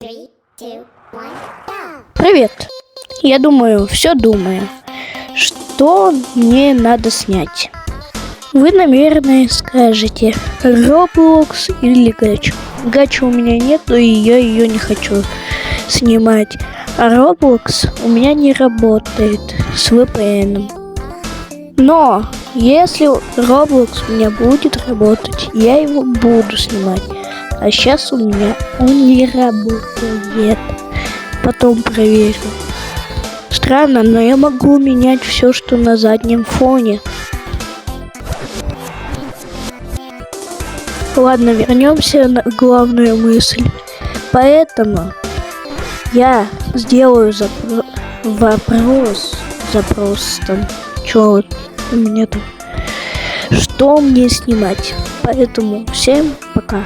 Three, two, one, go! Привет. Я все думаю, что мне надо снять. Вы, наверное, скажете, Roblox или Гачу. Гачу у меня нету, и я ее не хочу снимать. А Roblox у меня не работает с VPN. Но если Roblox у меня будет работать, я его буду снимать. А сейчас у меня он не работает. Потом проверю. Странно, но я могу менять все, что на заднем фоне. Ладно, вернемся на главную мысль. Поэтому я сделаю запрос там, что у меня там, что мне снимать. Поэтому всем пока.